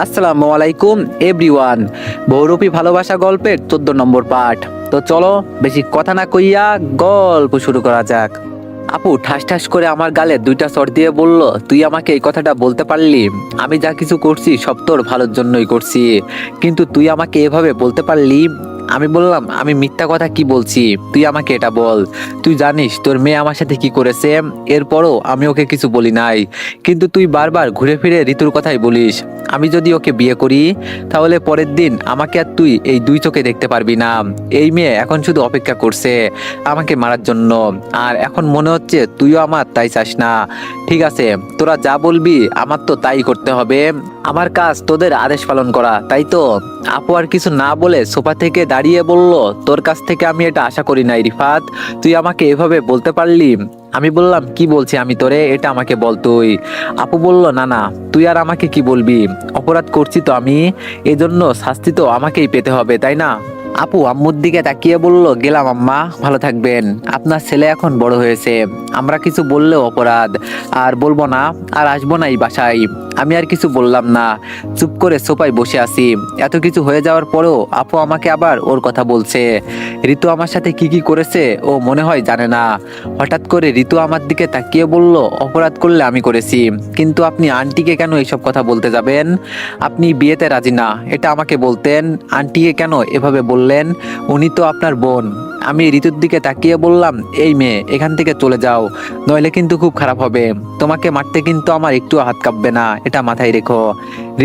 আসসালামু আলাইকুম এভরিওয়ান। বহুরূপী ভালোবাসা গল্পের 14 নম্বর পার্ট। তো চলো বেশি কথা না কইয়া গল্প শুরু করা যাক। আপু ঠাস ঠাস করে আমার গালে 2টা চড় দিয়ে বলল, তুই আমাকে এই কথাটা বলতে পারলি? আমি যা কিছু করছি সব তোর ভালোর জন্যই করছি, কিন্তু তুই আমাকে এভাবে বলতে পারলি? আমি বললাম, আমি মিথ্যা কথা কি বলছি? তুই আমাকে এটা বল। তুই জানিস তোর মেয়ে আমার সাথে কি করেছে? এরপরও আমি ওকে কিছু বলি নাই, কিন্তু তুই বারবার ঘুরে ফিরে ঋতুর কথাই বলিস। আমি যদি ওকে বিয়ে করি তাহলে পরের দিন আমাকে আর তুই এই 2 চোখে দেখতে পারবি না। এই মেয়ে এখন শুধু অপেক্ষা করছে আমাকে মারার জন্য, আর এখন মনে হচ্ছে তুইও আমার তাই চাস না। ঠিক আছে, তোরা যা বলবি আমার তো তাই করতে হবে। আমার কাজ তোদের আদেশ পালন করা, তাই তো? আপু আর কিছু না বলে সোফা থেকে দাঁড়িয়ে বলল, তোর কাছ থেকে আমি এটা আশা করি নাই রিফাত, তুই আমাকে এভাবে বলতে পারলি? আমি বললাম, কি বলছি আমি তোরে, এটা আমাকে বল তুই। আপু বলল, না না, তুই আর আমাকে কি বলবি? অপরাধ করছি তো আমি, এজন্য শাস্তি তো আমাকেই পেতে হবে, তাই না? আপু আম্মুর দিকে তাকিয়ে বলল, গেলাম আম্মা, ভালো থাকবেন। আপনার ছেলে এখন বড় হয়েছে, আমরা কিছু বললেও অপরাধ, আর বলবো না, আর আসবো না এই বাসায়। আমি আর কিছু বললাম না, চুপ করে সোফায় বসে আছি। এত কিছু হয়ে যাওয়ার পরেও আপু আমাকে আবার ওর কথা বলছে। ঋতু আমার সাথে কি কি করেছে ও মনে হয় জানে না। হঠাৎ করে ঋতু আমার দিকে তাকিয়ে বলল, অপরাধ করলে আমি করেছি, কিন্তু আপনি আন্টিকে কেন এইসব কথা বলতে যাবেন? আপনি বিয়েতে রাজি না, এটা আমাকে বলতেন। আন্টিকে কেন এভাবে বললেন? উনি তো আপনার বোন। আমি ঋতুর দিকে তাকিয়ে বললাম, এই মেয়ে এখান থেকে চলে যাও, নইলে কিন্তু খুব খারাপ হবে। তোমাকে মারতে কিন্তু আমার একটু হাত কাঁপবে না, এটা মাথায় রেখো।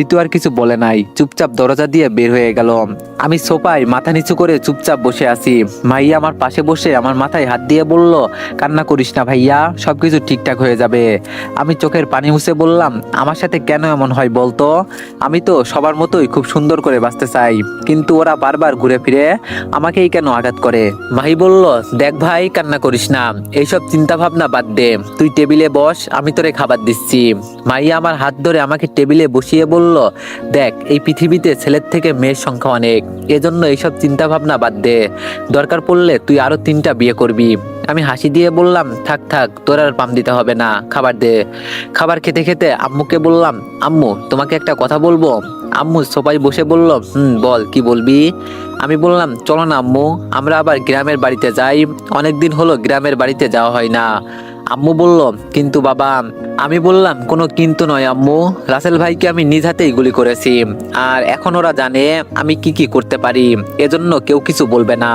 ঋতু আর কিছু বলে নাই, চুপচাপ দরজা দিয়ে বের হয়ে গেল। আমি সোফায় মাথা নিচু করে চুপচাপ বসে আছি। মাইয়া আমার পাশে বসে আমার মাথায় হাত দিয়ে বলল, কান্না করিস না ভাইয়া, সবকিছু ঠিকঠাক হয়ে যাবে। আমি চোখের পানি মুছে বললাম, আমার সাথে কেন এমন হয় বলতো? আমি তো সবার মতোই খুব সুন্দর করে বাঁচতে চাই, কিন্তু ওরা বারবার ঘুরে ফিরে আমাকেই কেন আঘাত করে? ভাই বলল, দেখ ভাই, কান্না করিস না, এইসব চিন্তা ভাবনা বাদ দে, তুই টেবিলে বস, আমি তোরে খাবার দিচ্ছি। মাইয়া আমার হাত ধরে আমাকে টেবিলে বসিয়ে বলল, দেখ, এই পৃথিবীতে ছেলের থেকে মেয়ের সংখ্যা অনেক, এজন্য এইসব চিন্তা ভাবনা বাদ দে। দরকার পড়লে তুই আরো 3টা বিয়ে করবি। আমি হাসি দিয়ে বললাম, থাক থাক, তোর আর পাম দিতে হবে না, খাবার দে। খাবার খেতে খেতে আম্মুকে বললাম, আম্মু তোমাকে একটা কথা বলবো। আম্মু সোফায় বসে বলল, বল, কি বলবি? আমি বললাম, চলো না আম্মু, আমরা আবার গ্রামের বাড়িতে যাই, অনেকদিন হলো গ্রামের বাড়িতে যাওয়া হয় না। আম্মু বলল, কিন্তু বাবা। আমি বললাম, কোনো কিন্তু নয় আম্মু, রাসেল ভাইকে আমি নিজ হাতেই গুলি করেছি, আর এখন ওরা জানে আমি কি কি করতে পারি, এজন্য কেউ কিছু বলবে না।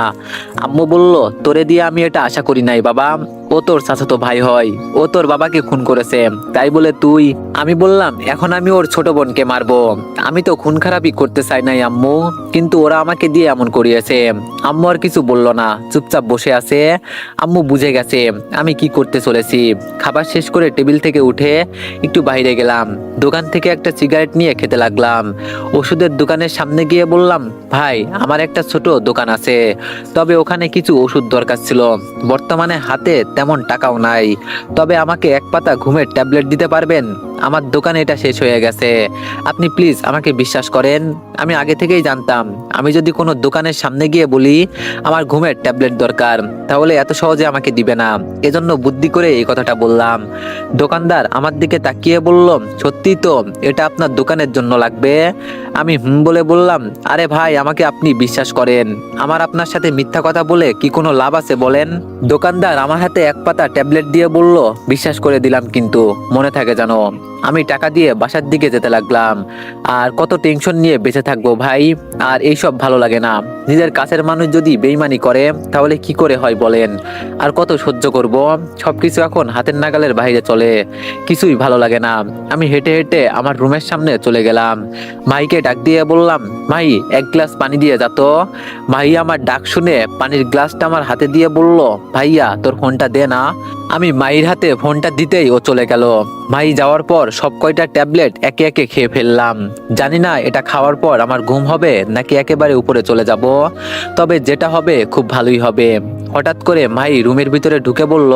আম্মু বলল, তোরে দিয়ে আমি এটা আশা করি নাই বাবা, ও তোর চাচাতো ভাই হয়, ও তোর বাবাকে খুন করেছে, তাই বলে তুই? আমি বললাম, এখন আমি ওর ছোট বোনকে মারবো? আমি তো খুন খারাপই করতে চাই নাই আম্মু, কিন্তু ওরা আমাকে দিয়ে এমন করিয়েছে। আম্মু আর কিছু বলল না, চুপচাপ বসে আছে। আম্মু বুঝে গেছে আমি কি করতে চলেছি। খাবার শেষ করে টেবিল থেকে উঠে একটু বাইরে গেলাম, দোকান থেকে একটা সিগারেট নিয়ে খেতে লাগলাম। ওষুধের দোকানের সামনে গিয়ে বললাম, ভাই, আমার একটা ছোট দোকান আছে, তবে ওখানে কিছু ওষুধ দরকার ছিল, বর্তমানে হাতে তেমন টাকাও নাই, তবে আমাকে এক পাতা ঘুমের ট্যাবলেট দিতে পারবেন? আমার দোকানে এটা শেষ হয়ে গেছে, আপনি প্লিজ আমাকে বিশ্বাস করেন। আমি আগে থেকেই জানতাম আমি যদি কোনো দোকানের সামনে গিয়ে বলি আমার ঘুমের ট্যাবলেট দরকার, তাহলে এত সহজে আমাকে দিবে না, এজন্য বুদ্ধি করে এই কথাটা বললাম। দোকানদার আমার দিকে তাকিয়ে বলল, সত্যি তো, এটা আপনার দোকানের জন্য লাগবে? আমি বলে বললাম, আরে ভাই, আমাকে আপনি বিশ্বাস করেন, আমার আপনার সাথে মিথ্যা কথা বলে কি কোনো লাভ আছে বলেন? দোকানদার আমার হাতে এক পাতা ট্যাবলেট দিয়ে বলল, বিশ্বাস করে দিলাম, কিন্তু মনে থাকে জানো। আমি টাকা দিয়ে বাসার দিকে যেতে লাগলাম। আর কত টেনশন নিয়ে বেঁচে থাকবো ভাই, আর এইসব ভালো লাগে না। নিজের কাছের মানুষ যদি বেইমানি করে তাহলে কি করে হয় বলেন? আর কত সহ্য করব? সবকিছু এখন হাতের নাগালের বাইরে চলে, কিছুই ভালো লাগে না। আমি হেঁটে হেঁটে আমার রুমের সামনে চলে গেলাম। মাইকে ডাক দিয়ে বললাম, মাই, এক গ্লাস পানি দিয়ে যা তো। মাই আমার ডাক শুনে পানির গ্লাসটা আমার হাতে দিয়ে বলল, ভাইয়া, তোর ফোনটা দে না। আমি মাইর হাতে ফোনটা দিতেই ও চলে গেল। মাই যাওয়ার পর সব কয়টা ট্যাবলেট একে একে খেয়ে ফেললাম। জানি না এটা খাওয়ার পর আমার ঘুম হবে নাকি একেবারে উপরে চলে যাব, তবে যেটা হবে খুব ভালোই হবে। হঠাৎ করে মাই রুমের ভিতরে ঢুকে বলল,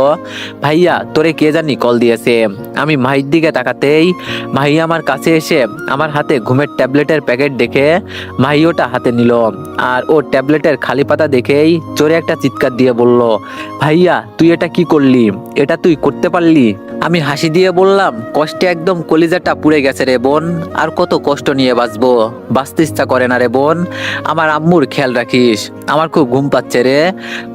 ভাইয়া, তোরে কে জানি কল দিয়েছে। আমি মাহির দিকে তাকাতেই মাহি আমার কাছে এসে আমার হাতে ঘুমের ট্যাবলেটের প্যাকেট দেখে মাহি ওটা হাতে নিল, আর ও ট্যাবলেটের খালি পাতা দেখেই জোরে একটা চিৎকার দিয়ে বলল, ভাইয়া, তুই এটা কি করলি? এটা তুই করতে পারলি? আমি হাসি দিয়ে বললাম, কষ্টে এক একদম কলিজাটা পুড়ে গেছে রে বোন। আর কত কষ্ট নিয়ে বাঁচবো, বাঁচতে ইচ্ছা করে না রে বোন। আমার আম্মুর খেয়াল রাখিস। আমার খুব ঘুম পাচ্ছে রে।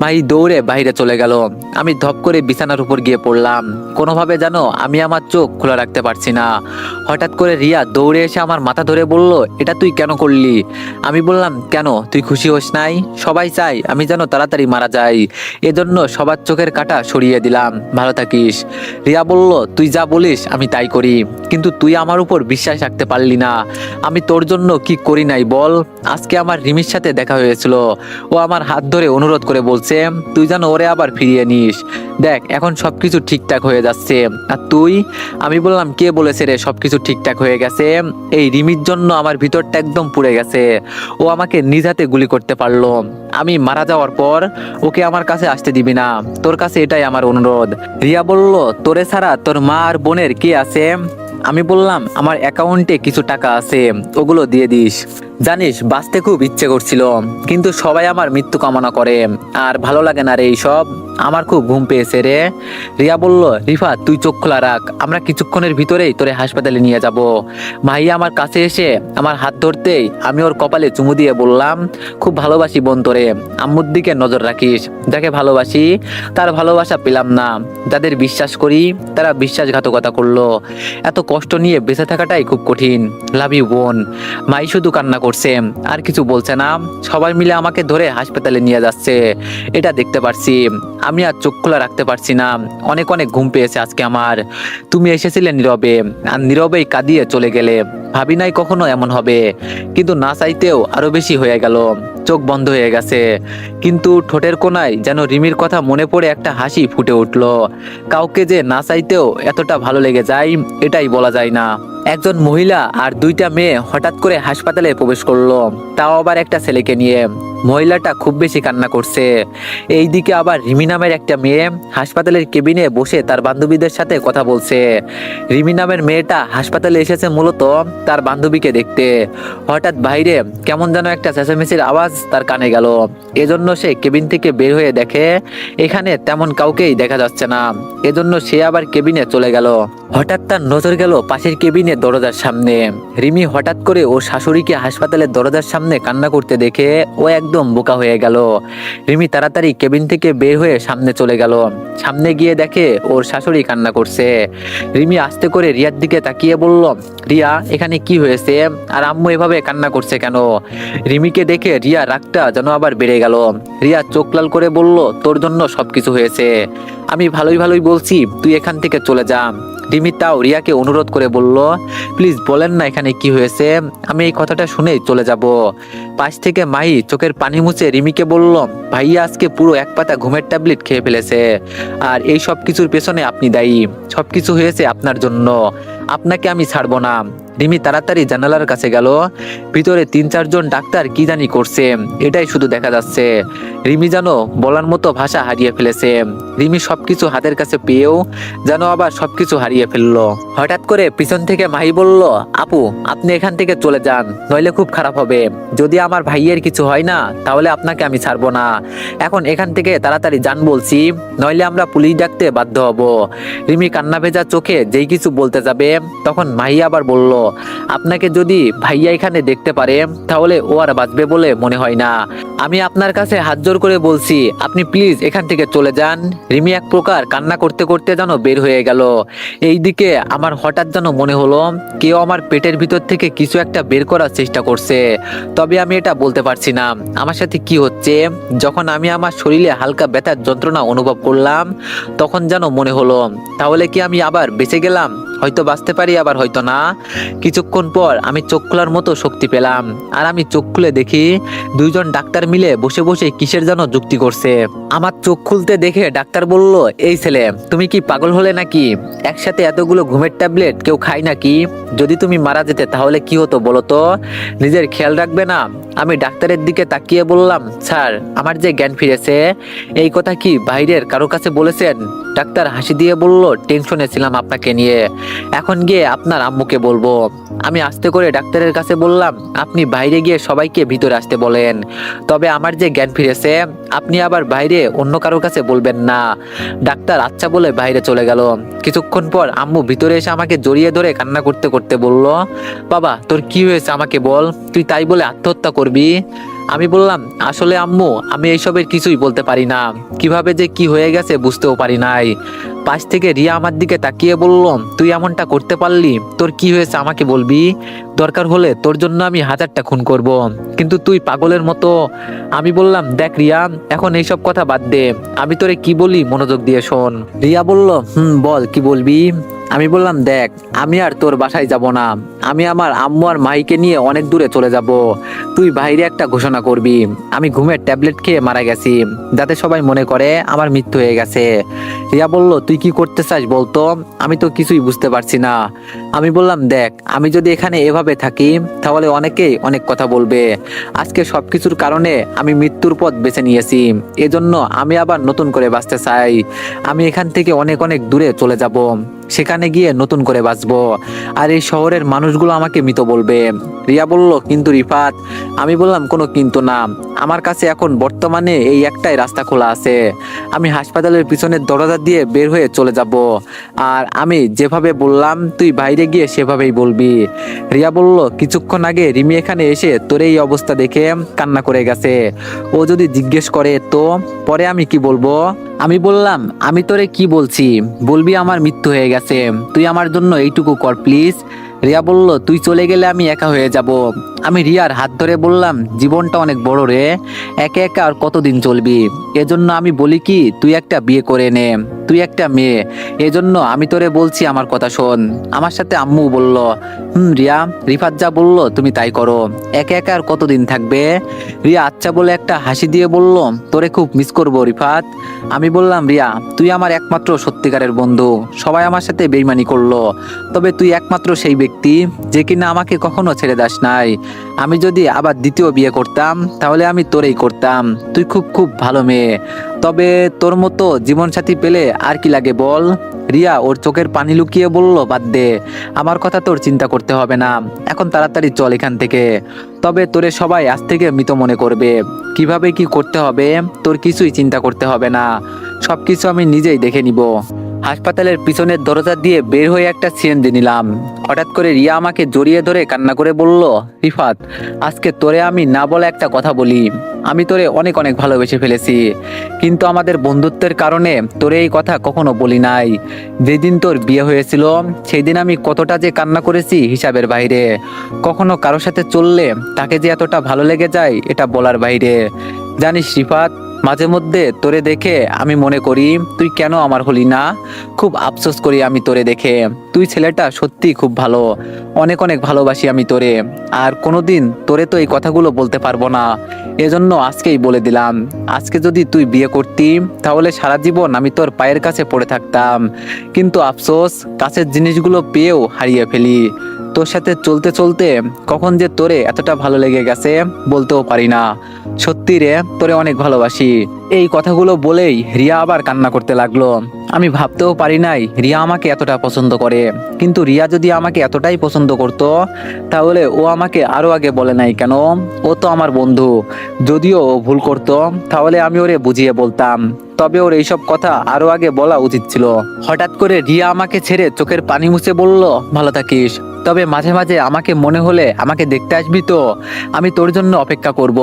মাহি দৌড়ে বাইরে চলে গেল। আমি ধপ করে বিছানার উপর গিয়ে পড়লাম। কোনোভাবে যেন আমি আমার চোখ খোলা রাখতে পারছি না। হঠাৎ করে রিয়া দৌড়ে এসে আমার মাথা ধরে বলল, এটা তুই কেন করলি? আমি বললাম, কেন, তুই খুশি হোস নাই? সবাই চাই আমি যেন তাড়াতাড়ি মারা যাই, এজন্য সবার চোখের কাঁটা সরিয়ে দিলাম। ভালো থাকিস। রিয়া বলল, তুই যা বলিস আমি তাই করি, কিন্তু তুই আমার উপর বিশ্বাস রাখতে পারলি না। আমি তোর জন্য কি করি নাই বল। আজকে আমার রিমির সাথে দেখা হয়েছিল। ও আমার হাত ধরে অনুরোধ করে বলছে তুই যেন ওরে আবার ফিরিয়ে নিস। দেখ এখন সবকিছু ঠিকঠাক হয়ে যাচ্ছে। আর তুই? আমি বললাম, কে বলেছে রে সবকিছু ঠিকঠাক হয়ে গেছে? এই রিমির জন্য আমার ভিতরটা একদম পুড়ে গেছে। ও আমাকে নিজ হাতে গুলি করতে পারলো। আমি মারা যাওয়ার পর ওকে আমার কাছে আসতে দিবি না, তোর কাছে এটাই আমার অনুরোধ। রিয়া বলল, তোরে ছাড়া তোর মা আর বোনের কে আছে? আমি বললাম, আমার অ্যাকাউন্টে কিছু টাকা আছে, ওগুলো দিয়ে দিস। জানিস বাঁচতে খুব ইচ্ছে করছিল, কিন্তু সবাই আমার মৃত্যু কামনা করে, আর ভালো লাগে না রে এইসব। আমার খুব ঘুম পেয়েছে রে। রিয়া বলল, রিফা তুই চোখ খোলা রাখ, আমরা কিছুক্ষণের ভিতরেই তোরে হাসপাতালে নিয়ে যাব। মাহিয়া আমার কাছে এসে আমার হাত ধরতেই আমি ওর কপালে চুমু দিয়ে বললাম, খুব ভালোবাসি বোন তোরে। আম্মুর দিকে নজর রাখিস। যাকে ভালোবাসি তার ভালোবাসা পেলাম না, যাদের বিশ্বাস করি তারা বিশ্বাসঘাতকতা করলো। এত কষ্ট নিয়ে বেঁচে থাকাটাই খুব কঠিন। লাভ ইউ বোন। মাই শুধু কান্না করছে, আর কিছু বলছে না। সবাই মিলে আমাকে ধরে হাসপাতালে নিয়ে যাচ্ছে, এটা দেখতে পারছি। আমি আর চোখ খোলা রাখতে পারছি না। অনেক অনেক ঘুম পেয়েছে আজকে আমার। তুমি এসেছিলে নীরবে, আর নীরবেই কাঁদিয়ে চলে গেলে। ভাবি নাই কখনো এমন হবে, কিন্তু না চাইতেও আরো বেশি হয়ে গেল। চোখ বন্ধ হয়ে গেছে, কিন্তু ঠোঁটের কোণায় যেন রিমির কথা মনে পড়ে একটা হাসি ফুটে উঠলো। কাউকে যে না চাইতেও এতটা ভালো লেগে যায়, এটাই বলা যায় না। একজন মহিলা আর দুইটা মেয়ে হঠাৎ করে হাসপাতালে প্রবেশ করলো, তাও আবার একটা ছেলেকে নিয়ে। মহিলাটা খুব বেশি কান্না করছে। এইদিকে আবার রিমি নামের একটা মেয়ে হাসপাতালের কেবিনে বসে তার বান্ধবীদের সাথে কথা বলছে। রিমি নামের মেয়েটা হাসপাতালে এসেছে মূলত তার বান্ধবীকে দেখতে। হঠাৎ বাইরে কেমন যেন একটা চেঁচামেচির আওয়াজ তার কানে গেল। এজন্য সে কেবিন থেকে বের হয়ে দেখে এখানে তেমন কাউকেই দেখা যাচ্ছে না। এজন্য সে আবার কেবিনে চলে গেল। হঠাৎ তার নজর গেল পাশের কেবিনের দরজার সামনে। রিমি হঠাৎ করে ওর শাশুড়িকে হাসপাতালের দরজার সামনে কান্না করতে দেখে ও একদম বোকা হয়ে গেল। রিমি তাড়াতাড়ি কেবিন থেকে বের হয়ে সামনে চলে গেল। সামনে গিয়ে দেখে ওর শাশুড়ি কান্না করছে। রিমি আস্তে করে রিয়ার দিকে তাকিয়ে বলল, রিয়া এখানে কি হয়েছে, আর আম্মু এভাবে কান্না করছে কেন? রিমিকে দেখে রিয়া রাগটা যেন আবার বেড়ে গেল। রিয়া চোখ লাল করে বলল, তোর জন্য সবকিছু হয়েছে। আমি ভালোই ভালোই বলছি তুই এখান থেকে চলে যা। রিমি তাও রিয়াকে অনুরোধ করে বলল, প্লিজ বলেন না এখানে কি হয়েছে, আমি এই কথাটা শুনেই চলে যাব। পাশ থেকে মাহি চোখের পানি মুছে রিমিকে বলল, ভাইয়া আজকে পুরো এক পাতা ঘুমের ট্যাবলেট খেয়ে ফেলেছে, আর এই সব কিছুর পেছনে আপনি দায়ী। সবকিছু হয়েছে আপনার জন্য, আপনাকে আমি ছাড়বো না। রিমি তাড়াতাড়ি জানালার কাছে গেল। ভিতরে ৩-৪ জন ডাক্তার কি জানি করছে, এটাই শুধু দেখা যাচ্ছে। রিমি যেন বলার মতো ভাষা হারিয়ে ফেলেছে। রিমি সবকিছু হাতের কাছে পেয়েও যেন আবার সবকিছু হারিয়ে ফেললো। হঠাৎ করে পিছন থেকে মাহি বলল, আপু আপনি এখান থেকে চলে যান, নইলে খুব খারাপ হবে। যদি আমার ভাইয়ের কিছু হয় না তাহলে আপনাকে আমি ছাড়বো না। এখন এখান থেকে তাড়াতাড়ি যান বলছি, নইলে আমরা পুলিশ ডাকতে বাধ্য হব। রিমি কান্না ভেজা চোখে যেই কিছু বলতে যাবে, তখন মাহি আবার বলল, আপনাকে যদি ভাইয়া এখানে দেখতে পারে তাহলে ও আর বাঁচবে বলে মনে হয় না। আমি আপনার কাছে হাত জোর করে বলছি, আপনি প্লিজ এখান থেকে চলে যান। রিমি এক প্রকার কান্না করতে করতে যেন বের হয়ে গেল। এইদিকে আমার হঠাৎ যেন মনে হলো কেউ আমার পেটের ভিতর থেকে কিছু একটা বের করার চেষ্টা করছে, তবে আমি এটা বলতে পারছি না আমার সাথে কি হচ্ছে। যখন আমি আমার শরীরে হালকা ব্যথার যন্ত্রণা অনুভব করলাম, তখন যেন মনে হলো তাহলে কি আমি আবার বেঁচে গেলাম, হয়তো বাঁচতে পারি আবার হয়তো না। কিছুক্ষণ পর আমি চোখ খোলার মতো শক্তি পেলাম, আর আমি চোখ খুলে দেখি 2 জন ডাক্তার মিলে বসে বসে কিসের যেন যুক্তি করছে। আমার চোখ খুলতে দেখে ডাক্তার বলল, এই ছেলে তুমি কি পাগল হলে নাকি? একসাথে এতগুলো ঘুমের ট্যাবলেট কেউ খায় নাকি? যদি তুমি মারা যেতে তাহলে কি হতো বলো তো? নিজের খেয়াল রাখবে না? আমি ডাক্তারের দিকে তাকিয়ে বললাম, স্যার আমার যে জ্ঞান ফিরেছে, এই কথা কি বাইরের কারো কাছে বলেছেন? ডাক্তার হাসি দিয়ে বলল, টেনশনে ছিলাম আপনাকে নিয়ে, এখন গিয়ে আপনার আম্মুকে বলবো। আমি আস্তে করে ডাক্তারের কাছে বললাম, আপনি বাইরে গিয়ে সবাইকে ভিতরে আসতে বলেন। তবে আমার যে জ্ঞান ফিরেছে, আপনি আবার বাইরে অন্য কারোর কাছে বলবেন না। ডাক্তার আচ্ছা বলে বাইরে চলে গেল। কিছুক্ষণ পর আম্মু ভিতরে এসে আমাকে জড়িয়ে ধরে কান্না করতে করতে বলল, বাবা তোর কি হয়েছে আমাকে বল, তুই তাই বলে আত্মহত্যা করবি? আমি বললাম, আসলে আম্মু আমি এইসবের কিছুই বলতে পারি না, কিভাবে যে কি হয়ে গেছে বুঝতেও পারি নাই। পাশ থেকে রিয়া আমার দিকে তাকিয়ে বলল, তুই এমনটা করতে পারলি? তোর কি হয়েছে আমাকে বলবি, দরকার হলে তোর জন্য আমি 1000টা খুন করব, কিন্তু তুই পাগলের মতো। আমি বললাম, দেখ রিয়া, এখন এইসব কথা বাদ দে, আমি তোরে কি বলি মনোযোগ দিয়ে শোন। রিয়া বলল, বল কি বলবি। আমি বললাম, দেখ আমি আর তোর বাসায় যাব না, আমি আমার আম্মু আর মাইকে নিয়ে অনেক দূরে চলে যাব। তুই বাইরে একটা ঘোষণা করবি আমি ঘুমের ট্যাবলেট খেয়ে মারা গেছি, যাতে সবাই মনে করে আমার মৃত্যু হয়ে গেছে। রিয়া বলল, তুই কি করতে চাস বলতো, আমি তো কিছুই বুঝতে পারছি না। আমি বললাম, দেখ আমি যদি এখানে এভাবে থাকি তাহলে অনেকেই অনেক কথা বলবে। আজকে সবকিছুর কারণে আমি মৃত্যুর পথ বেছে নিয়েছি, এজন্য আমি আবার নতুন করে বাঁচতে চাই। আমি এখান থেকে অনেক অনেক দূরে চলে যাব, সেখানে গিয়ে নতুন করে বাঁচবো, আর এই শহরের মানুষগুলো আমাকে মৃত বলবে। রিয়া বলল, কিন্তু রিফাত। আমি বললাম, কোনো কিন্তু না, আমার কাছে এখন বর্তমানে এই একটাই রাস্তা খোলা আছে, আমি হাসপাতালের পিছনের দরজা দিয়ে বের হয়ে চলে যাব, আর আমি যেভাবে বললাম তুই বাইরে গিয়ে সেভাবেই বলবি। রিয়া বলল, কিছুক্ষণ আগে রিমি এখানে এসে তোর এই অবস্থা দেখে কান্না করে গেছে, ও যদি জিজ্ঞেস করে তো পরে আমি কি বলবো? আমি বললাম, আমি তোরে কি বলছি, বলবি আমার মৃত্যু হয়ে গেছে, তুই আমার জন্য এইটুকু কর প্লিজ। রিয়া বলল, তুই চলে গেলে আমি একা হয়ে যাব। আমি রিয়ার হাত ধরে বললাম, জীবনটা অনেক বড় রে, একা একা আর কতদিন চলবি, এজন্য আমি বলি কি তুই একটা বিয়ে করে নে, তুই একটা মেয়ে, এজন্য আমি তোরে বলছি আমার কথা শোন। আমার সাথে আম্মু বলল, রিয়া, রিফাত যা বললো তুমি তাই করো, একা একা আর কতদিন থাকবে। রিয়া আচ্ছা বলে একটা হাসি দিয়ে বলল, তোরে খুব মিস করবো রিফাত। আমি বললাম, রিয়া তুই আমার একমাত্র সত্যিকারের বন্ধু, সবাই আমার সাথে বেইমানি করলো, তবে তুই একমাত্র সেই ব্যক্তি যে কিনা আমাকে কখনো ছেড়ে দাস নাই। আমি যদি আবার দ্বিতীয় বিয়ে করতাম তাহলে আমি তোরেই করতাম, তুই খুব খুব ভালো মেয়ে, তবে তোর মতো জীবনসাথী পেলে আর কি লাগে বল। রিয়া ওর চোখের পানি লুকিয়ে বলল, বাদ দে, আমার কথা তোর চিন্তা করতে হবে না, এখন তাড়াতাড়ি চল এখান থেকে, তবে তোরে সবাই আজ থেকে মৃত মনে করবে, কিভাবে কি করতে হবে তোর কিছুই চিন্তা করতে হবে না, সবকিছু আমি নিজেই দেখে নিব। হাসপাতালের পিছনের দরজা দিয়ে বের হয়ে একটা সিএনজি নিলাম। হঠাৎ করে রিয়া আমাকে জড়িয়ে ধরে কান্না করে বলল, রিফাত আজকে তোরে আমি না বলে একটা কথা বলি, আমি তোরে অনেক অনেক ভালোবেসে ফেলেছি, কিন্তু আমাদের বন্ধুত্বের কারণে তোরে এই কথা কখনো বলি নাই। যেদিন তোর বিয়ে হয়েছিল সেই দিন আমি কতটা যে কান্না করেছি হিসাবের বাইরে, কখনো কারোর সাথে চললে তাকে যে এতটা ভালো লেগে যায় এটা বলার বাইরে। জানিস রিফাত, মাঝে মধ্যে তোরে দেখে আমি মনে করি তুই কেন আমার হলি না, খুব আফসোস করি আমি তোরে দেখে, তুই ছেলেটা সত্যি খুব ভালো, অনেক অনেক ভালোবাসি আমি তোরে, আর কোনোদিন তোরে তো এই কথাগুলো বলতে পারবো না, এজন্য আজকেই বলে দিলাম, আজকে যদি তুই বিয়ে করতি তাহলে সারা জীবন আমি তোর পায়ের কাছে পড়ে থাকতাম, কিন্তু আফসোস কাছের জিনিসগুলো পেয়েও হারিয়ে ফেলি, তোর সাথে চলতে চলতে কখন যে তোরে এতটা ভালো লেগে গেছে বলতেও পারি না, সত্যি রে তোরে অনেক ভালোবাসি। এই কথাগুলো বলেই রিয়া আবার কান্না করতে লাগলো। আমি ভাবতেও পারি নাই রিয়া আমাকে এতটা পছন্দ করে, কিন্তু রিয়া যদি আমাকে এতটাই পছন্দ করত তাহলে ও আমাকে আরো আগে বলে নাই কেন, ও তো আমার বন্ধু, যদিও ও ভুল করতো তাহলে আমি ওরে বুঝিয়ে বলতাম, তবে ওর এইসব কথা আরো আগে বলা উচিত ছিল। হঠাৎ করে রিয়া আমাকে ছেড়ে চোখের পানি মুছে বলল, ভালো থাকিস, তবে মাঝে মাঝে আমাকে মনে হলে আমাকে দেখতে আসবি তো, আমি তোর জন্য অপেক্ষা করব,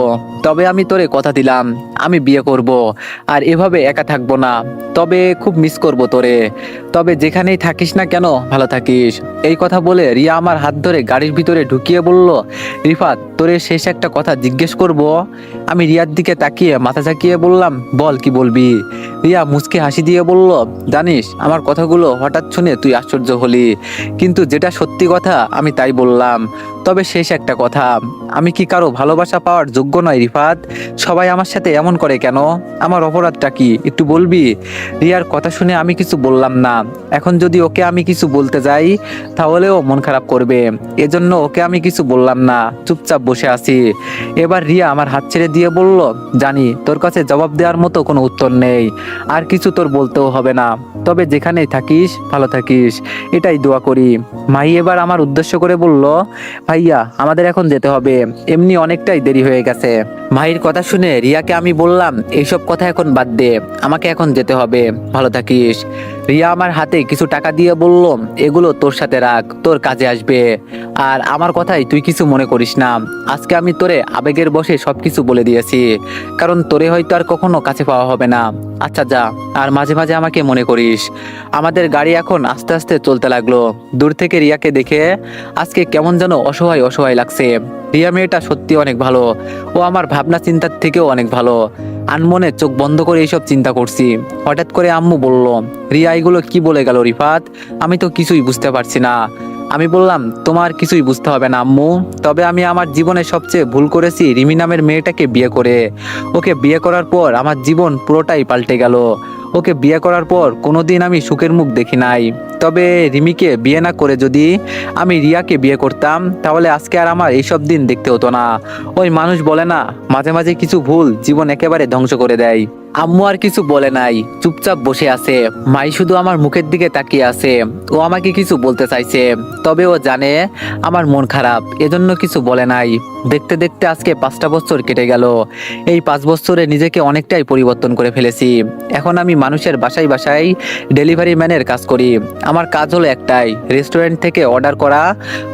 তবে আমি তোরে কথা দিলাম আমি বিয়ে করব, আর এভাবে একা থাকবো না, তবে খুব মিস করব তোরে, তবে যেখানেই থাকিস না কেন ভালো থাকিস। এই কথা বলে রিয়া আমার হাত ধরে গাড়ির ভিতরে ঢুকিয়ে বলল, রিফাত তোরে শেষ একটা কথা জিজ্ঞেস করব। আমি রিয়ার দিকে তাকিয়ে মাথা ঝাঁকিয়ে বললাম, বল কি বলবি। রিয়া মুচকি হাসি দিয়ে বলল, জানিস আমার কথাগুলো হঠাৎ শুনে তুই আশ্চর্য হলি, কিন্তু যেটা সত্যি কথা আমি তাই বললাম, তবে শেষ একটা কথা, আমি কি কারো ভালোবাসা পাওয়ার যোগ্য নয় রিফাত, সবাই আমার সাথে এমন করে কেন, আমার অপরাধটা কি একটু বলবি। রিয়ার কথা শুনে আমি কিছু বললাম না, এখন যদি ওকে আমি কিছু বলতে যাই তাহলেও মন খারাপ করবে, এজন্য ওকে আমি কিছু বললাম না, চুপচাপ বসে আছি। এবার রিয়া আমার হাত ছেড়ে দিয়ে বলল, জানি তোর কাছে জবাব দেওয়ার মতো কোনো উত্তর নেই, আর কিছু তোর বলতেও হবে না, তবে যেখানেই থাকিস ভালো থাকিস, এটাই দোয়া করি। মাহি এবার আমার উদ্দেশ্য করে বলল, ভাইয়া আমাদের এখন যেতে হবে, এমনি অনেকটাই দেরি হয়ে গেছে। মাহির কথা শুনে রিয়াকে আমি বললাম, এইসব কথা এখন বাদ দে, আমাকে এখন যেতে হবে, ভালো থাকিস। রিয়া আমার হাতে কিছু টাকা দিয়ে বলল, এগুলো তোর সাথে রাখ, তোর কাজে আসবে। আর আমার কথাই তুই কিছু মনে করিস না, আজকে আমি তোরে আবেগের বশে সবকিছু বলে দিয়েছি, কারণ তোরে হয়তো আর কখনো কাছে পাওয়া হবে না। আচ্ছা যা, আর মাঝে মাঝে আমাকে মনে করিস। আমাদের গাড়ি এখন আস্তে আস্তে চলতে লাগলো। দূর থেকে রিয়াকে দেখে আজকে কেমন যেন অসহায় অসহায় লাগছে। রিয়া মেয়েটা সত্যি অনেক ভালো, ও আমার ভাবনা চিন্তার থেকেও অনেক ভালো। আনমনে চোখ বন্ধ করে এইসব চিন্তা করছি, হঠাৎ করে আম্মু বলল, রিয়া এগুলো কি বলে গেল রিফাত, আমি তো কিছুই বুঝতে পারছি না। আমি বললাম, তোমার কিছুই বুঝতে হবে না আম্মু, তবে আমি আমার জীবনে সবচেয়ে ভুল করেছি রিমি নামের মেয়েটাকে বিয়ে করে। ওকে বিয়ে করার পর আমার জীবন পুরোটাই পাল্টে গেল। ওকে বিয়ে করার পর কোনোদিন আমি সুখের মুখ দেখি নাই। তবে রিমিকে বিয়ে না করে যদি আমি রিয়াকে বিয়ে করতাম, তাহলে আজকে আর আমার এইসব দিন দেখতে হতো না। ওই মানুষ বলে না, মাঝে মাঝে কিছু ভুল জীবন একেবারে ধ্বংস করে দেয়। আম্মু আর কিছু বলে নাই, চুপচাপ বসে আছে। মাই শুধু আমার মুখের দিকে তাকিয়ে আছে। ও আমাকে কিছু বলতে চাইছে, তবে ও জানে আমার মন খারাপ, এজন্য কিছু বলে নাই। দেখতে দেখতে আজকে 5টা বছর কেটে গেল। এই 5 বছরে নিজেকে অনেকটাই পরিবর্তন করে ফেলেছি। এখন আমি মানুষের বাসায় বাসায় ডেলিভারি ম্যানের কাজ করি। আমার কাজ হলো একটাই, রেস্টুরেন্ট থেকে অর্ডার করা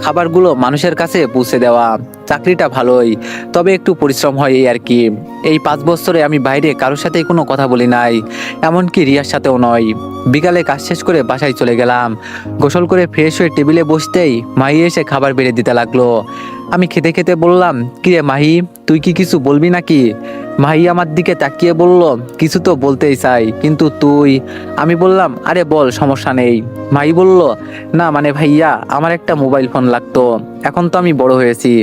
খাবারগুলো মানুষের কাছে পৌঁছে দেওয়া। চাকরিটা ভালোই, তবে একটু পরিশ্রম হয় এই আর কি। এই 5 বছরে আমি বাইরে কারোর সাথে কোনো কথা বলি নাই, এমনকি রিয়ার সাথেও নয়। বিকালে কাজ শেষ করে বাসায় চলে গেলাম। গোসল করে ফ্রেশ হয়ে টেবিলে বসতেই মাহি এসে খাবার বেড়ে দিতে লাগলো। আমি খেতে খেতে বললাম, কিরে মাহি, তুই কি কিছু বলবি নাকি? মাহি আমার দিকে তাকিয়ে বলল, কিছু তো বলতেই চাই, কিন্তু তুই। আমি বললাম, আরে বল, সমস্যা নেই। মাহি বলল, না মানে ভাইয়া, আমার একটা মোবাইল ফোন লাগতো, এখন তো আমি বড় হয়েছি।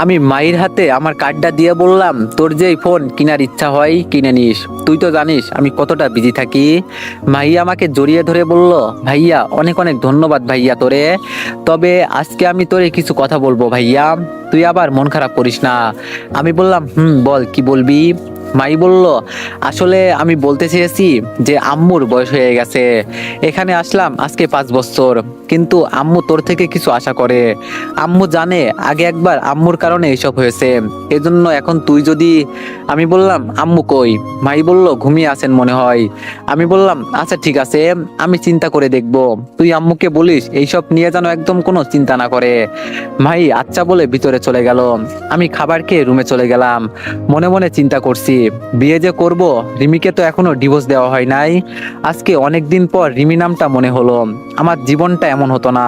আমি মায়ের হাতে আমার কার্ডটা দিয়ে বললাম, তোর যেই ফোন কেনার ইচ্ছা হয় কিনে নিস, তুই তো জানিস আমি কতটা বিজি থাকি। মাইয়া আমাকে জড়িয়ে ধরে বলল, ভাইয়া অনেক অনেক ধন্যবাদ ভাইয়া তোরে, তবে আজকে আমি তোরে কিছু কথা বলবো ভাইয়া, তুই আবার মন খারাপ করিস না। আমি বললাম, বল, কি বলবি? মাই বলল, আসলে আমি বলতে চেয়েছি যে আম্মুর বয়স হয়ে গেছে, এখানে আসলাম আজকে 5 বছর, কিন্তু আম্মু তোর থেকে কিছু আশা করে। আম্মু জানে আগে একবার আম্মুর কারণে এসব হয়েছে, এজন্য এখন তুই যদি। আমি বললাম, আম্মু কই? মাই বলল, ঘুমিয়ে আছেন মনে হয়। আমি বললাম, আচ্ছা ঠিক আছে, আমি চিন্তা করে দেখব, তুই আম্মুকে বলিস এইসব নিয়ে যেন একদম কোনো চিন্তা না করে। মাই আচ্ছা বলে ভিতরে চলে গেল। আমি খাবার খেয়ে রুমে চলে গেলাম। মনে মনে চিন্তা করছি, বিয়ে যে করব, রিমিকে তো এখনো ডিভোর্স দেওয়া হয় নাই। আজকে অনেক দিন পর রিমি নামটা মনে হলো। আমার জীবনটা এমন হতো না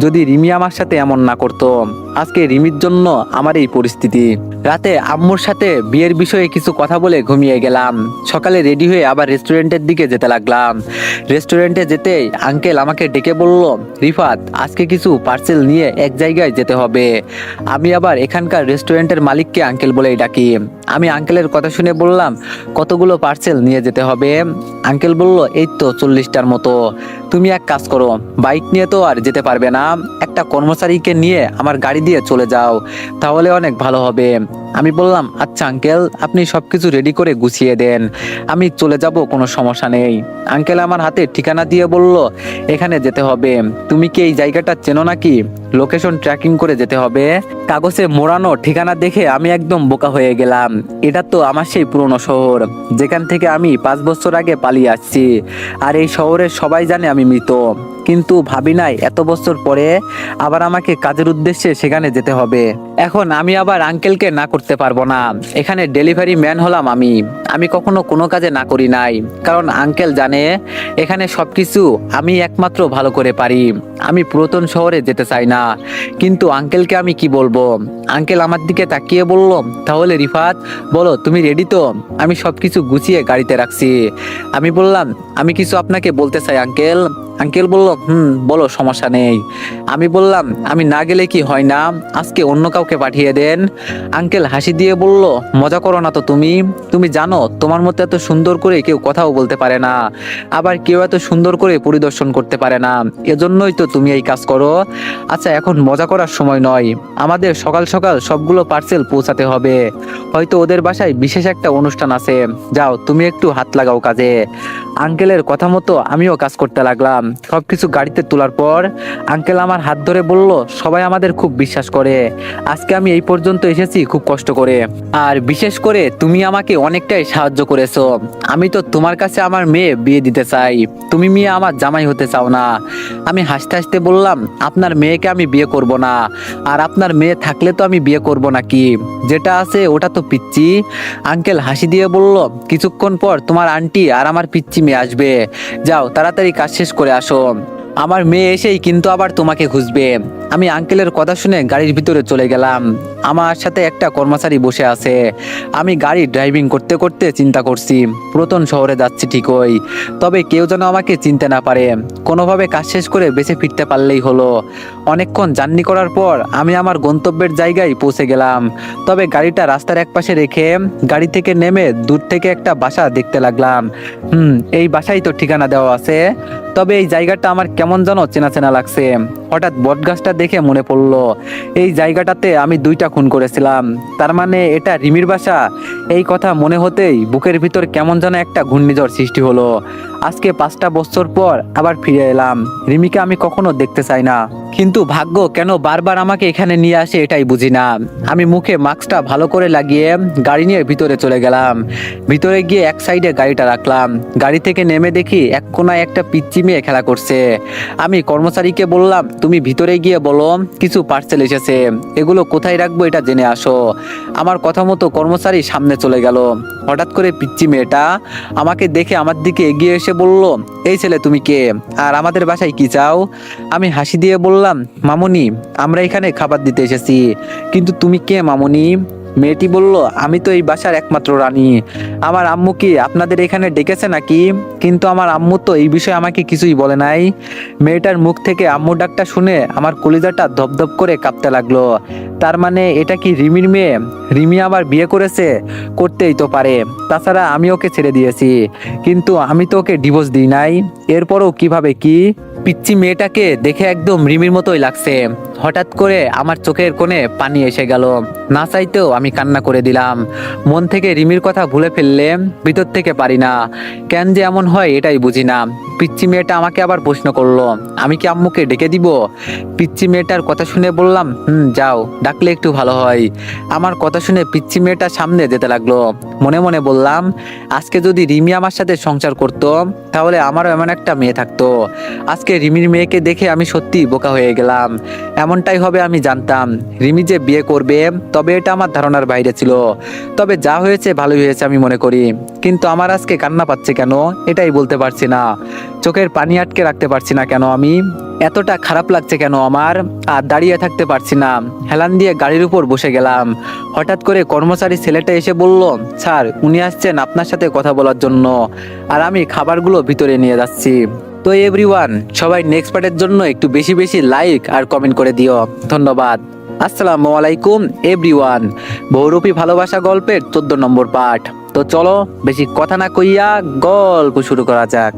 যদি রিমি আমার সাথে এমন না করতো। আজকে রিমির জন্য আমার এই পরিস্থিতি। রাতে আম্মুর সাথে বিয়ের বিষয়ে কিছু কথা বলে ঘুমিয়ে গেলাম। সকালে রেডি হয়ে আবার রেস্টুরেন্টের দিকে যেতে লাগলাম। রেস্টুরেন্টে যেতেই আঙ্কেল আমাকে ডেকে বলল, রিফাত, আজকে কিছু পার্সেল নিয়ে এক জায়গায় যেতে হবে। আমি আবার এখানকার রেস্টুরেন্টের মালিককে আঙ্কেল বলেই ডাকি। আমি আঙ্কেলের কথা শুনে বললাম, কতগুলো পার্সেল নিয়ে যেতে হবে? আঙ্কেল বলল, এই তো 40টার মতো। তুমি এক কাজ করো, বাইক নিয়ে তো আর যেতে পারবে না, একটা কর্মচারীকে নিয়ে আমার গাড়ি দিয়ে চলে যাও, তাহলে অনেক ভালো হবে। আমি বললাম, আচ্ছা আঙ্কেল, আপনি সবকিছু রেডি করে গুছিয়ে দেন, আমি চলে যাব, কোনো সমস্যা নেই। আঙ্কেল আমার হাতে ঠিকানা দিয়ে বলল, এখানে যেতে হবে, তুমি কি এই জায়গাটা চেনো নাকি? লোকেশন ট্র্যাকিং করে যেতে হবে। কাগজে মোড়ানো ঠিকানা দেখে আমি একদম বোকা হয়ে গেলাম। এটা তো আমার সেই পুরনো শহর, যেখান থেকে আমি 5 বছর আগে পালিয়ে আসছি। আর এই শহরের সবাই জানে আমি মৃত, কিন্তু ভাবি নাই এত বছর পরে আবার আমাকে কাজের উদ্দেশ্যে সেখানে যেতে হবে। এখন আমি আবার আঙ্কেলকে না করতে পারবো না, এখানে ডেলিভারি ম্যান হলাম আমি। আমি কখনো কোনো কাজে না করি নাই, কারণ আঙ্কেল জানে এখানে সবকিছু আমি একমাত্র ভালো করে পারি। আমি পুরাতন শহরে যেতে চাই না, কিন্তু আঙ্কেলকে আমি কি বলবো? আঙ্কেল আমার দিকে তাকিয়ে বলল, তাহলে রিফাত বলো, তুমি রেডি তো? আমি সবকিছু গুছিয়ে গাড়িতে রাখছি। আমি বললাম, আমি কিছু আপনাকে বলতে চাই আঙ্কেল। আঙ্কেল বলল, বলো, সমস্যা নেই। আমি বললাম, আমি না গেলে কি হয় না, আজকে অন্য কাউকে পাঠিয়ে দেন। আঙ্কেল হাসি দিয়ে বলল, মজা করো না তো তুমি? তুমি জানো তোমার মতো এত সুন্দর করে কেউ কথাও বলতে পারে না, আবার কেউ এত সুন্দর করে পরিদর্শন করতে পারে না, এজন্যই তো তুমি এই কাজ করো। আচ্ছা এখন মজা করার সময় নয়, আমাদের সকাল সকাল সবগুলো পার্সেল পৌঁছাতে হবে। হয়তো ওদের বাসায় বিশেষ একটা অনুষ্ঠান আছে, যাও তুমি একটু হাত লাগাও কাজে। আঙ্কেলের কথা মতো আমিও কাজ করতে লাগলাম। সবকিছু গাড়িতে তোলার পর আঙ্কেল আমার হাত ধরে বলল, সবাই আমাদের খুব বিশ্বাস করে, আজকে আমি এই পর্যন্ত এসেছি খুব কষ্ট করে। আর বিশেষ করে তুমি আমাকে অনেকটাই সাহায্য করেছো। আমি তো তোমার কাছে আমার মেয়ে বিয়ে দিতে চাই, তুমি মেয়ে আমার জামাই হতে চাও না। আমি হাসতে হাসতে বললাম, আপনার মেয়েকে আমি বিয়ে করব না, আর আপনার মেয়ে থাকলে তো আমি বিয়ে করব নাকি, যেটা আছে ওটা তো পিচ্চি। আঙ্কেল হাসি দিয়ে বলল, কিছুক্ষণ পর তোমার আন্টি আর আমার পিচ্চি মেয়ে আসবে, যাও তাড়াতাড়ি কাজ শেষ করে আসো। আমার মেয়ে এসেই কিন্তু আবার তোমাকে খুঁজবে। আমি আঙ্কেলের কথা শুনে গাড়ির ভিতরে চলে গেলাম। আমার সাথে একটা কর্মচারী বসে আছে। আমি গাড়ি ড্রাইভিং করতে করতে চিন্তা করছি, পুরাতন শহরে যাচ্ছি ঠিকই, তবে কেউ যেন আমাকে চিনতে না পারে। কোনোভাবে কাজ শেষ করে বেঁচে ফিরতে পারলেই হলো। অনেকক্ষণ জার্নি করার পর আমি আমার গন্তব্যের জায়গায় পৌঁছে গেলাম। তবে গাড়িটা রাস্তার একপাশে রেখে গাড়ি থেকে নেমে দূর থেকে একটা বাসা দেখতে লাগলাম। এই বাসায় তো ঠিকানা দেওয়া আছে, তবে এই জায়গাটা আমার কেমন যেন চেনা চেনা লাগছে। হঠাৎ বটগাছটা দেখে মনে পড়লো, এই জায়গাটাতে আমি 2টা খুন করেছিলাম, তার মানে এটা রিমির বাসা। এই কথা মনে হতেই বুকের ভিতর কেমন যেন একটা ঘূর্ণিঝড় সৃষ্টি হলো। আজকে 5টা বছর পর আবার ফিরে এলাম। রিমিকে আমি কখনো দেখতে চাই না, কিন্তু ভাগ্য কেন বারবার আমাকে এখানে নিয়ে আসে এটাই বুঝি না। আমি মুখে মাস্কটা ভালো করে লাগিয়ে গাড়ি নিয়ে ভিতরে চলে গেলাম। ভিতরে গিয়ে এক সাইডে গাড়িটা রাখলাম। গাড়ি থেকে নেমে দেখি এক কোনায় একটা পিচ্চি মেয়ে খেলা করছে। আমি কর্মচারীকে বললাম, তুমি ভিতরে গিয়ে বলো কিছু পার্সেল এসেছে, এগুলো কোথায় রাখবো এটা জেনে আসো। আমার কথা মতো কর্মচারী সামনে চলে গেল। হঠাৎ করে পিচ্চি মেয়েটা আমাকে দেখে আমার দিকে এগিয়ে এসে বলল, এই ছেলে তুমি কে, আর আমাদের বাসায় কি চাও? আমি হাসি দিয়ে বললাম, মামুনি, আমরা এখানে খাবার দিতে এসেছি। কিন্তু তুমি কে মামুনি? মেয়েটি বলল, আমি তো এই বাসার একমাত্র রানী। আমার আম্মু কি আপনাদের এখানে ডেকেছে নাকি? কিন্তু আমার আম্মু তো এই বিষয়ে আমাকে কিছুই বলে নাই। মেয়েটার মুখ থেকে আম্মু ডাকটা শুনে আমার কলিজাটা ধপধপ করে কাঁপতে লাগলো। তার মানে এটা কি রিমির মেয়ে? রিমি আবার বিয়ে করেছে? করতেই তো পারে, তাছাড়া আমি ওকে ছেড়ে দিয়েছি, কিন্তু আমি তো ওকে ডিভোর্স দিই নাই। এরপরও কিভাবে কি? পিচ্চি মেয়েটাকে দেখে একদম রিমির মতোই লাগছে। হঠাৎ করে আমার চোখের কোণে পানি এসে গেল। না চাইতেও আমি কান্না করে দিলাম। মন থেকে রিমির কথা ভুলে ফেললে ভিতর থেকে পারি না। কেন যে এমন হয় এটাই বুঝি না। পিচ্চি মেয়েটা আমাকে আবার প্রশ্ন করলো, আমি কি আম্মুকে ডেকে দিব? পিচ্চি মেয়েটার কথা শুনে বললাম, যাও, ডাকলে একটু ভালো হয়। আমার কথা শুনে পিচ্চি মেয়েটা সামনে যেতে লাগলো। মনে মনে বললাম, আজকে যদি রিমি আমার সাথে সংসার করতো, তাহলে আমারও এমন একটা মেয়ে থাকতো। আজকে রিমির মেয়েকে দেখে আমি সত্যি বোকা হয়ে গেলাম। এমনটাই হবে আমি জানতাম। রিমি যে বিয়ে করবে, তবে এটা আমার ধারণার বাইরে ছিল। তবে যা হয়েছে ভালোই হয়েছে আমি মনে করি। কিন্তু আমার আজকে কান্না পাচ্ছে কেন এটাই বলতে পারছি না। চোখের পানি আটকে রাখতে পারছি না কেন আমি। এতটা খারাপ লাগছে কেন আমার। আর দাঁড়িয়ে থাকতে পারছি না, হেলান দিয়ে গাড়ির উপর বসে গেলাম। হঠাৎ করে কর্মচারী ছেলেটা এসে বলল, স্যার উনি আসছেন আপনার সাথে কথা বলার জন্য। আর আমি খাবারগুলো ভিতরে নিয়ে যাচ্ছি। তো এভরিওয়ান, সবাই নেক্সট পার্টের জন্য একটু বেশি বেশি লাইক আর কমেন্ট করে দিও। ধন্যবাদ। আসসালামু আলাইকুম এভরিওয়ান। বহুরূপী ভালোবাসা গল্পের 14 নম্বর পার্ট। তো চলো বেশি কথা না কইয়া গল্প শুরু করা যাক।